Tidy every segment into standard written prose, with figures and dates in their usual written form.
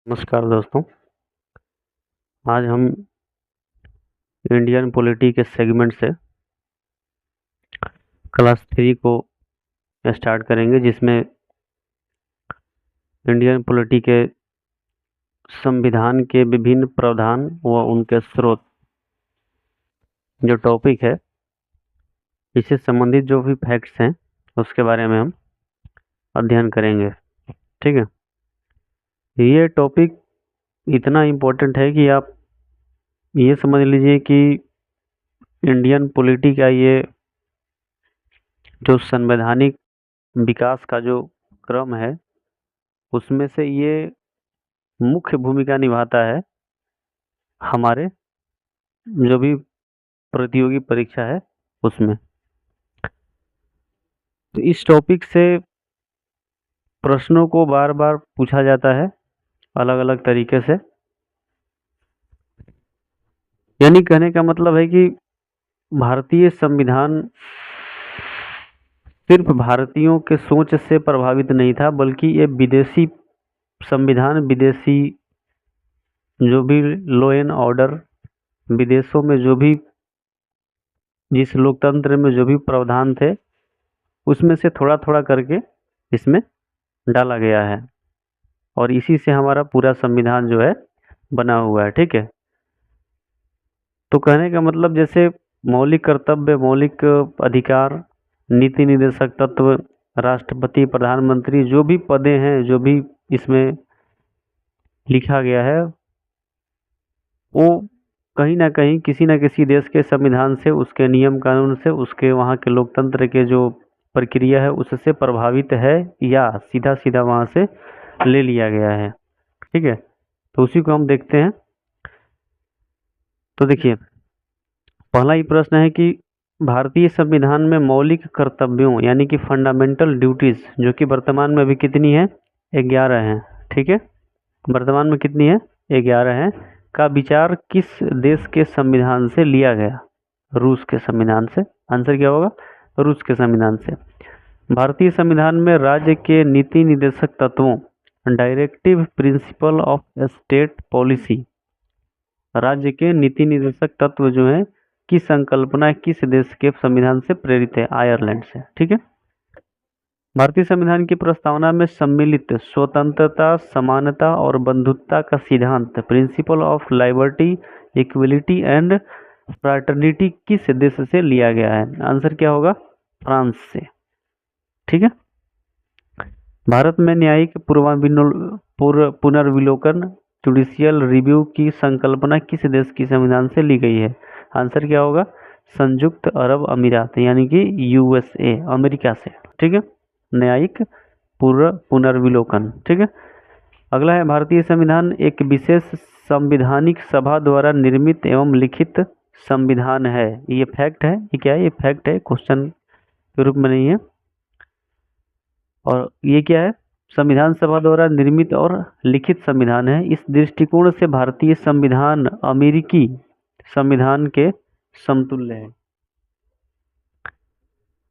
नमस्कार दोस्तों। आज हम इंडियन पॉलिटी के सेगमेंट से क्लास 3 को स्टार्ट करेंगे, जिसमें इंडियन पॉलिटी के संविधान के विभिन्न प्रावधान व उनके स्रोत जो टॉपिक है, इससे संबंधित जो भी फैक्ट्स हैं उसके बारे में हम अध्ययन करेंगे। ठीक है, ये टॉपिक इतना इम्पोर्टेंट है कि आप ये समझ लीजिए कि इंडियन पॉलिटी का ये जो संवैधानिक विकास का जो क्रम है, उसमें से ये मुख्य भूमिका निभाता है हमारे जो भी प्रतियोगी परीक्षा है उसमें। तो इस टॉपिक से प्रश्नों को बार बार पूछा जाता है अलग अलग तरीके से। यानी कहने का मतलब है कि भारतीय संविधान सिर्फ भारतीयों के सोच से प्रभावित नहीं था, बल्कि ये विदेशी संविधान, विदेशी जो भी लॉ एंड ऑर्डर, विदेशों में जो भी जिस लोकतंत्र में जो भी प्रावधान थे, उसमें से थोड़ा थोड़ा करके इसमें डाला गया है, और इसी से हमारा पूरा संविधान जो है बना हुआ है। ठीक है, तो कहने का मतलब जैसे मौलिक कर्तव्य, मौलिक अधिकार, नीति निर्देशक तत्व, राष्ट्रपति, प्रधानमंत्री, जो भी पदे हैं, जो भी इसमें लिखा गया है, वो कहीं ना कहीं किसी न किसी देश के संविधान से, उसके नियम कानून से, उसके वहाँ के लोकतंत्र के जो प्रक्रिया है उससे प्रभावित है, या सीधा सीधा वहाँ से ले लिया गया है। ठीक है, तो उसी को हम देखते हैं। तो देखिए, पहला ही प्रश्न है कि भारतीय संविधान में मौलिक कर्तव्यों यानी कि फंडामेंटल ड्यूटीज, जो कि वर्तमान में अभी कितनी है, 11 हैं। ठीक है, वर्तमान में कितनी है, 11 है, का विचार किस देश के संविधान से लिया गया? रूस के संविधान से। आंसर क्या होगा? रूस के संविधान से। भारतीय संविधान में राज्य के नीति निर्देशक तत्वों, directive principle of state policy, राज्य के नीति निर्देशक तत्व जो है की संकल्पना किस देश के संविधान से प्रेरित है? आयरलैंड से। ठीक है, भारतीय संविधान की प्रस्तावना में सम्मिलित स्वतंत्रता, समानता और बंधुत्व का सिद्धांत, principle of liberty, equality and fraternity, किस देश से लिया गया है? आंसर क्या होगा? फ्रांस से। ठीक है, भारत में न्यायिक पुनर्विलोकन, जुडिशियल रिव्यू की संकल्पना किस देश की संविधान से ली गई है? आंसर क्या होगा? संयुक्त अरब अमीरात यानी कि यूएसए, अमेरिका से। ठीक है, न्यायिक पुनर्विलोकन। ठीक है, अगला है भारतीय संविधान एक विशेष संवैधानिक सभा द्वारा निर्मित एवं लिखित संविधान है। ये फैक्ट है। ये क्या है? ये फैक्ट है, क्वेश्चन के रूप में नहीं है। और ये क्या है? संविधान सभा द्वारा निर्मित और लिखित संविधान है। इस दृष्टिकोण से भारतीय संविधान अमेरिकी संविधान के समतुल्य है।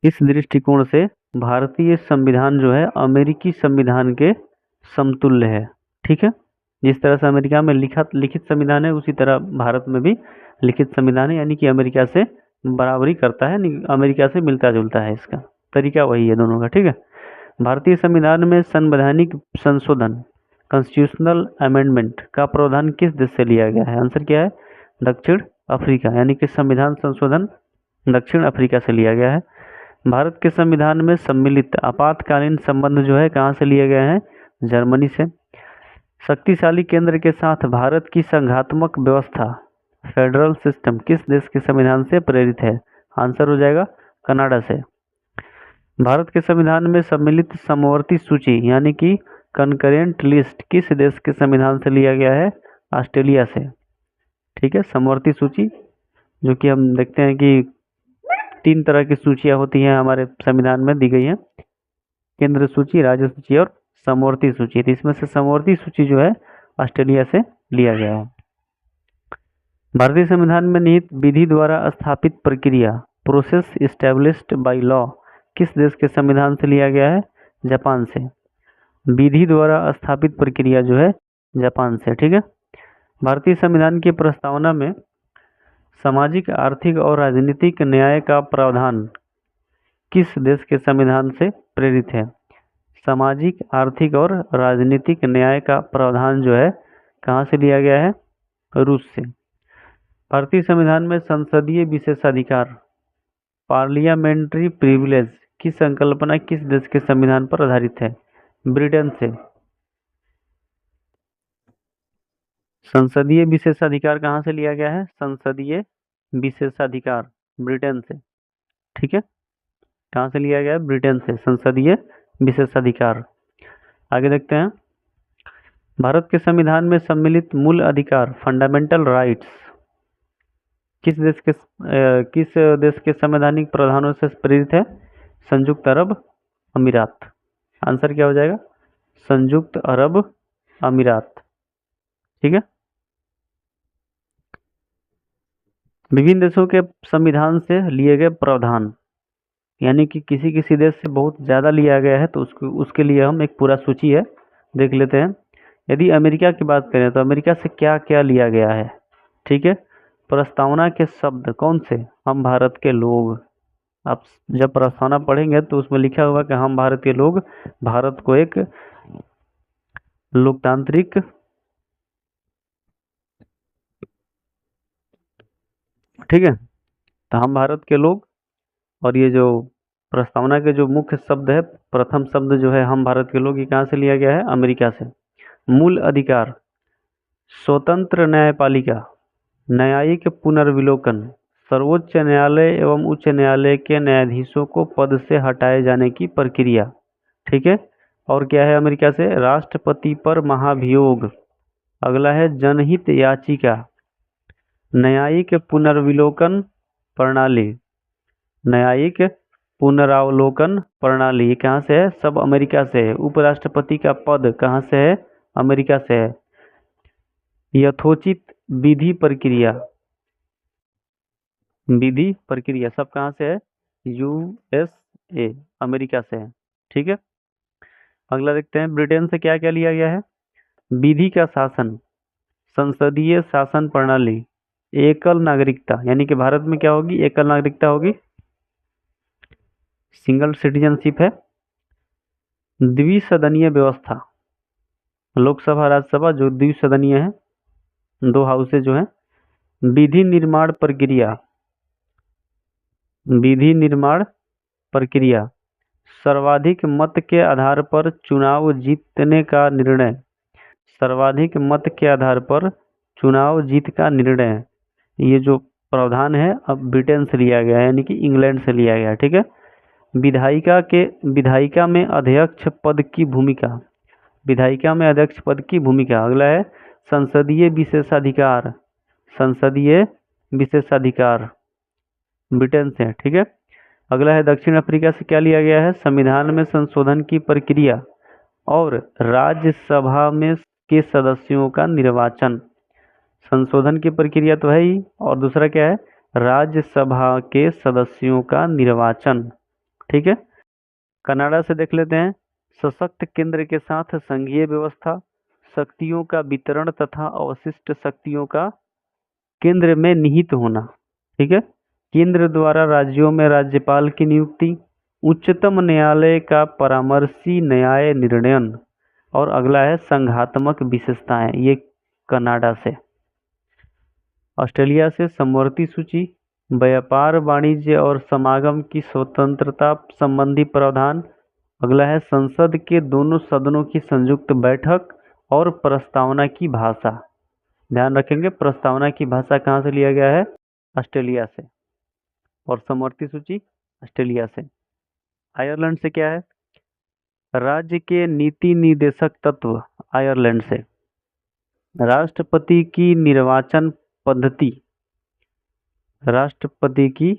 इस दृष्टिकोण से भारतीय संविधान जो है अमेरिकी संविधान के समतुल्य है। ठीक है, जिस तरह से अमेरिका में लिखित संविधान है, उसी तरह भारत में भी लिखित संविधान है, यानी कि अमेरिका से बराबरी करता है, अमेरिका से मिलता जुलता है। इसका तरीका वही है दोनों का। ठीक है, भारतीय संविधान में संवैधानिक संशोधन, कॉन्स्टिट्यूशनल अमेंडमेंट का प्रावधान किस देश से लिया गया है? आंसर क्या है? दक्षिण अफ्रीका, यानी कि संविधान संशोधन दक्षिण अफ्रीका से लिया गया है। भारत के संविधान में सम्मिलित आपातकालीन संबंध जो है कहाँ से लिए गए हैं? जर्मनी से। शक्तिशाली केंद्र के साथ भारत की संघात्मक व्यवस्था, फेडरल सिस्टम, किस देश के संविधान से प्रेरित है? आंसर हो जाएगा कनाडा से। भारत के संविधान में सम्मिलित समवर्ती सूची यानी कि कंकरेंट लिस्ट किस देश के संविधान से लिया गया है? ऑस्ट्रेलिया से। ठीक है, समवर्ती सूची, जो कि हम देखते हैं कि 3 तरह की सूचियां होती हैं हमारे संविधान में दी गई हैं, केंद्र सूची, राज्य सूची और समवर्ती सूची। तो इसमें से समवर्ती सूची जो है ऑस्ट्रेलिया से लिया गया है। भारतीय संविधान में निहित विधि द्वारा स्थापित प्रक्रिया, प्रोसेस एस्टेब्लिश्ड बाय लॉ, किस देश के संविधान से लिया गया है? जापान से। विधि द्वारा स्थापित प्रक्रिया जो है जापान से। ठीक है। भारतीय संविधान की प्रस्तावना में सामाजिक, आर्थिक और राजनीतिक न्याय का प्रावधान किस देश के संविधान से प्रेरित है? सामाजिक, आर्थिक और राजनीतिक न्याय का प्रावधान जो है कहाँ से लिया गया है? रूस से। भारतीय संविधान में संसदीय विशेषाधिकार, पार्लियामेंट्री प्रिविलेज की संकल्पना किस देश के संविधान पर आधारित है? ब्रिटेन से। संसदीय विशेषाधिकार कहाँ से लिया गया है? संसदीय विशेषाधिकार ब्रिटेन से। ठीक है। कहाँ से लिया गया है? ब्रिटेन से, संसदीय विशेषाधिकार। आगे देखते हैं। भारत के संविधान में सम्मिलित मूल अधिकार, फंडामेंटल राइट्स, किस देश के संवैधानिक प्रावधानों से प्रेरित है? संयुक्त अरब अमीरात। आंसर क्या हो जाएगा? संयुक्त अरब अमीरात। ठीक है। विभिन्न देशों के संविधान से लिए गए प्रावधान, यानी कि किसी किसी देश से बहुत ज़्यादा लिया गया है तो उसके लिए हम एक पूरा सूची है, देख लेते हैं। यदि अमेरिका की बात करें तो अमेरिका से क्या क्या लिया गया है? ठीक है। प्रस्तावना के शब्द कौन से? हम भारत के लोग। आप जब प्रस्तावना पढ़ेंगे तो उसमें लिखा हुआ कि हम भारत के लोग भारत को एक लोकतांत्रिक, ठीक है, तो हम भारत के लोग, और ये जो प्रस्तावना के जो मुख्य शब्द है, प्रथम शब्द जो है हम भारत के लोग, ये कहाँ से लिया गया है? अमेरिका से। मूल अधिकार, स्वतंत्र न्यायपालिका, न्यायिक पुनर्विलोकन, सर्वोच्च न्यायालय एवं उच्च न्यायालय के न्यायाधीशों को पद से हटाए जाने की प्रक्रिया। ठीक है। और क्या है अमेरिका से? राष्ट्रपति पर महाभियोग। अगला है जनहित याचिका, न्यायिक पुनर्विलोकन प्रणाली, न्यायिक पुनरावलोकन प्रणाली कहाँ से है? सब अमेरिका से है। उपराष्ट्रपति का पद कहाँ से है? अमेरिका से है। यथोचित विधि प्रक्रिया, विधि प्रक्रिया सब कहाँ से है? यूएसए, अमेरिका से है। ठीक है। अगला देखते हैं, ब्रिटेन से क्या क्या लिया गया है? विधि का शासन, संसदीय शासन प्रणाली, एकल नागरिकता, यानी कि भारत में क्या होगी? एकल नागरिकता होगी, सिंगल सिटीजनशिप है। द्विसदनीय व्यवस्था, लोकसभा राज्यसभा जो द्विसदनीय है, दो हाउसेज जो है। विधि निर्माण प्रक्रिया, विधि निर्माण प्रक्रिया, सर्वाधिक मत के आधार पर चुनाव जीतने का निर्णय, सर्वाधिक मत के आधार पर चुनाव जीत का निर्णय, ये जो प्रावधान है अब ब्रिटेन से लिया गया है, यानी कि इंग्लैंड से लिया गया है। ठीक है। विधायिका में अध्यक्ष पद की भूमिका, विधायिका में अध्यक्ष पद की भूमिका। अगला है संसदीय विशेषाधिकार, संसदीय विशेषाधिकार ब्रिटेन से। ठीक है। अगला है दक्षिण अफ्रीका से क्या लिया गया है? संविधान में संशोधन की प्रक्रिया और राज्यसभा में के सदस्यों का निर्वाचन। संशोधन की प्रक्रिया तो है ही, और दूसरा क्या है? राज्यसभा के सदस्यों का निर्वाचन। ठीक है। कनाडा से देख लेते हैं, सशक्त केंद्र के साथ संघीय व्यवस्था, शक्तियों का वितरण तथा अवशिष्ट शक्तियों का केंद्र में निहित होना। ठीक है। केंद्र द्वारा राज्यों में राज्यपाल की नियुक्ति, उच्चतम न्यायालय का परामर्शी न्याय निर्णयन, और अगला है संघात्मक विशेषताएं, ये कनाडा से। ऑस्ट्रेलिया से समवर्ती सूची, व्यापार, वाणिज्य और समागम की स्वतंत्रता संबंधी प्रावधान। अगला है संसद के दोनों सदनों की संयुक्त बैठक और प्रस्तावना की भाषा। ध्यान रखेंगे, प्रस्तावना की भाषा कहाँ से लिया गया है? ऑस्ट्रेलिया से। और समवर्ती सूची ऑस्ट्रेलिया से। आयरलैंड से क्या है? राज्य के नीति निर्देशक तत्व, आयरलैंड से। राष्ट्रपति की निर्वाचन पद्धति, राष्ट्रपति की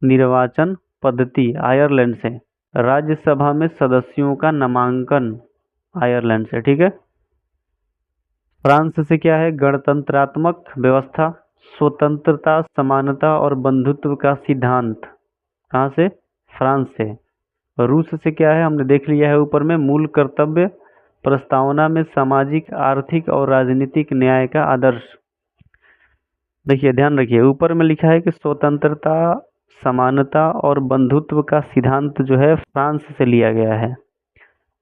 निर्वाचन पद्धति आयरलैंड से। राज्यसभा में सदस्यों का नामांकन, आयरलैंड से। ठीक है। फ्रांस से क्या है? गणतंत्रात्मक व्यवस्था, स्वतंत्रता, समानता और बंधुत्व का सिद्धांत। कहाँ से? फ्रांस से। रूस से क्या है? हमने देख लिया है ऊपर में, मूल कर्तव्य, प्रस्तावना में सामाजिक, आर्थिक और राजनीतिक न्याय का आदर्श। देखिए ध्यान रखिए, ऊपर में लिखा है कि स्वतंत्रता, समानता और बंधुत्व का सिद्धांत जो है फ्रांस से लिया गया है,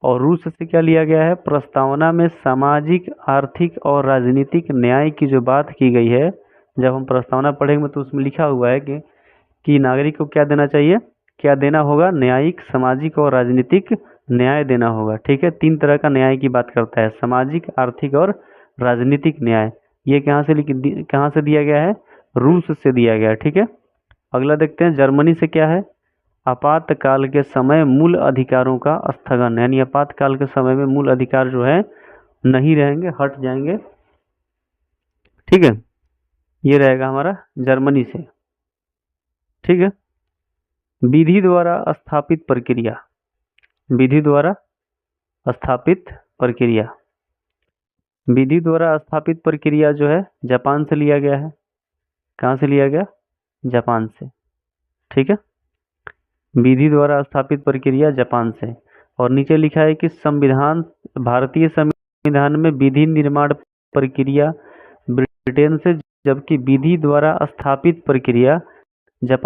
और रूस से क्या लिया गया है? प्रस्तावना में सामाजिक, आर्थिक और राजनीतिक न्याय की जो बात की गई है, जब हम प्रस्तावना पढ़ेंगे तो उसमें लिखा हुआ है कि नागरिक को क्या देना चाहिए, क्या देना होगा? न्यायिक, सामाजिक और राजनीतिक न्याय देना होगा। ठीक है, 3 तरह का न्याय की बात करता है, सामाजिक, आर्थिक और राजनीतिक न्याय। ये कहाँ से दिया गया है? रूस से दिया गया है। ठीक है, अगला देखते हैं, जर्मनी से क्या है? आपातकाल के समय मूल अधिकारों का स्थगन, यानी आपातकाल के समय में मूल अधिकार जो है नहीं रहेंगे, हट जाएंगे। ठीक है, ये रहेगा हमारा जर्मनी से। ठीक है, विधि द्वारा स्थापित प्रक्रिया, विधि द्वारा स्थापित प्रक्रिया, विधि द्वारा स्थापित प्रक्रिया जो है जापान से लिया गया है। कहाँ से लिया गया? जापान से। ठीक है, विधि द्वारा स्थापित प्रक्रिया जापान से। और नीचे लिखा है कि संविधान, भारतीय संविधान में विधि निर्माण प्रक्रिया ब्रिटेन से, जबकि विधि द्वारा स्थापित प्रक्रिया जापान